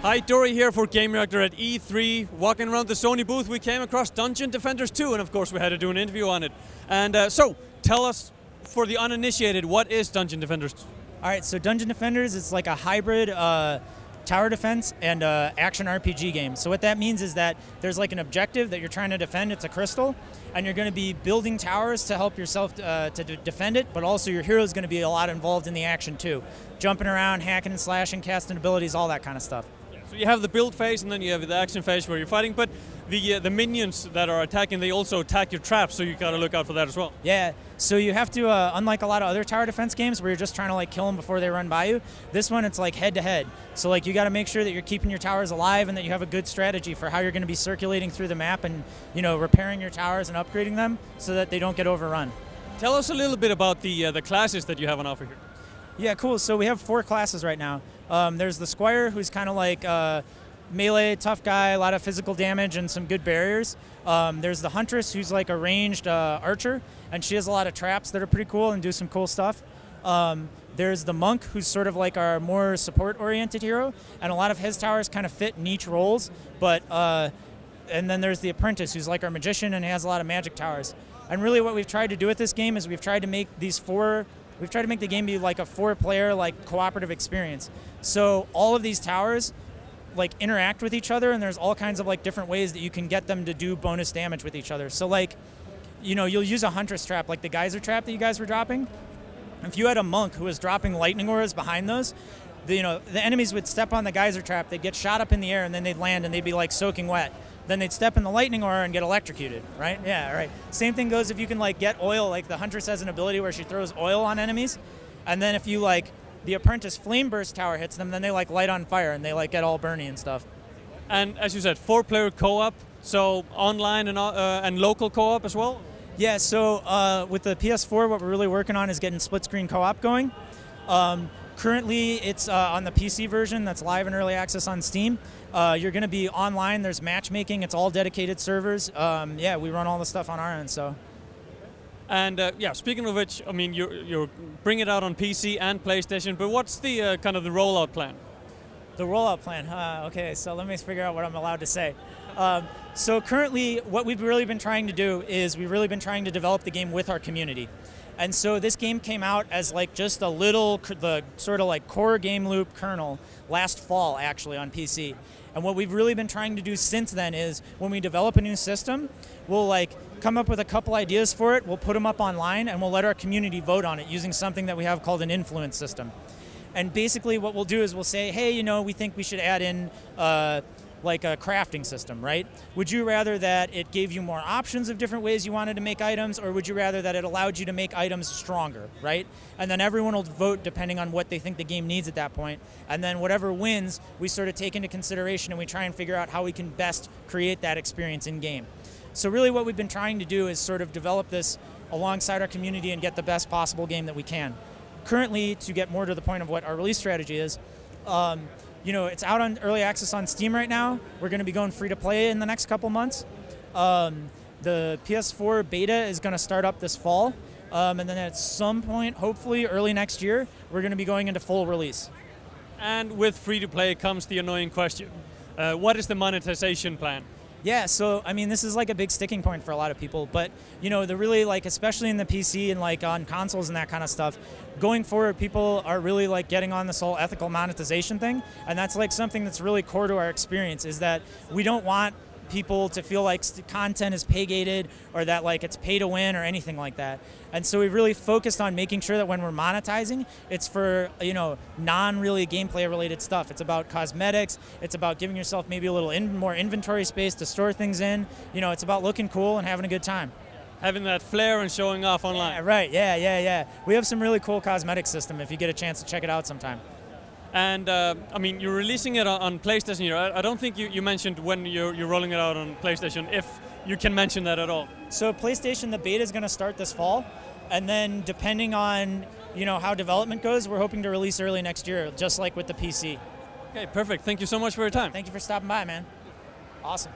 Hi, Dory here for Gamereactor at E3. Walking around the Sony booth, we came across Dungeon Defenders 2, and of course we had to do an interview on it. And so, tell us, for the uninitiated, what is Dungeon Defenders? All right, so Dungeon Defenders is like a hybrid tower defense and action RPG game. So what that means is that there's like an objective that you're trying to defend. It's a crystal, and you're going to be building towers to help yourself to defend it, but also your hero is going to be a lot involved in the action too. Jumping around, hacking and slashing, casting abilities, all that kind of stuff. So you have the build phase, and then you have the action phase where you're fighting, but the minions that are attacking, they also attack your traps, so you got to look out for that as well. Yeah, so you have to, unlike a lot of other tower defense games where you're just trying to like kill them before they run by you, this one it's like head to head. So like you got to make sure that you're keeping your towers alive and that you have a good strategy for how you're going to be circulating through the map and, you know, repairing your towers and upgrading them so that they don't get overrun. Tell us a little bit about the classes that you have on offer here. Yeah, cool. So we have 4 classes right now. There's the Squire, who's kind of like melee, tough guy, a lot of physical damage and some good barriers. There's the Huntress, who's like a ranged archer, and she has a lot of traps that are pretty cool and do some cool stuff. There's the Monk, who's sort of like our more support-oriented hero, and a lot of his towers kind of fit niche roles. But and then there's the Apprentice, who's like our magician and has a lot of magic towers. And really, what we've tried to do with this game is we've tried to make these 4. We've tried to make the game be like a 4-player, like cooperative experience. So all of these towers like interact with each other, and there's all kinds of like different ways that you can get them to do bonus damage with each other. So like, you know, you'll use a Huntress trap, like the geyser trap that you guys were dropping. If you had a Monk who was dropping lightning auras behind those, the enemies would step on the geyser trap, they'd get shot up in the air, and then they'd land and they'd be like soaking wet. Then they'd step in the lightning aura and get electrocuted, right? Yeah, right. Same thing goes if you can like get oil, like the Huntress has an ability where she throws oil on enemies, and then if you like, the Apprentice Flame Burst tower hits them, then they like light on fire and they like get all burny and stuff. And as you said, 4-player co-op, so online and local co-op as well? Yeah, so with the PS4, what we're really working on is getting split-screen co-op going. Currently, it's on the PC version that's live in early access on Steam. You're going to be online. There's matchmaking. It's all dedicated servers. Yeah, we run all the stuff on our end. So. And yeah, speaking of which, I mean, you're bringing it out on PC and PlayStation. But what's the kind of the rollout plan? The rollout plan. Okay, so let me figure out what I'm allowed to say. So currently, what we've really been trying to do is we've really been trying to develop the game with our community. And so this game came out as like just a little, the sort of like core game loop kernel last fall actually on PC. And what we've really been trying to do since then is when we develop a new system, we'll like come up with a couple ideas for it, we'll put them up online, and we'll let our community vote on it using something that we have called an influence system. And basically what we'll do is we'll say, hey, you know, we think we should add in like a crafting system, right? Would you rather that it gave you more options of different ways you wanted to make items, or would you rather that it allowed you to make items stronger, right? And then everyone will vote depending on what they think the game needs at that point. And then whatever wins, we sort of take into consideration and we try and figure out how we can best create that experience in game. So really what we've been trying to do is sort of develop this alongside our community and get the best possible game that we can. Currently, to get more to the point of what our release strategy is, you know, it's out on early access on Steam right now. We're going to be going free to play in the next couple months. The PS4 beta is going to start up this fall. And then at some point, hopefully early next year, we're going to be going into full release. And with free to play comes the annoying question. What is the monetization plan? Yeah, so I mean, this is like a big sticking point for a lot of people, but you know, the really like, especially in the PC and like on consoles and that kind of stuff, going forward, people are really like getting on this whole ethical monetization thing, and that's like something that's really core to our experience, is that we don't want people to feel like content is pay-gated or that like it's pay to win or anything like that. And so we've really focused on making sure that when we're monetizing, it's for, you know, non-really gameplay related stuff. It's about cosmetics, it's about giving yourself maybe a little more inventory space to store things in. You know, it's about looking cool and having a good time. Having that flair and showing off online. Yeah, right, yeah. We have some really cool cosmetic system if you get a chance to check it out sometime. And I mean, you're releasing it on PlayStation here. I don't think you mentioned when you're rolling it out on PlayStation, if you can mention that at all. So PlayStation, the beta is going to start this fall, and then depending on, you know, how development goes, we're hoping to release early next year, just like with the PC. Okay, perfect. Thank you so much for your time. Thank you for stopping by, man. Awesome.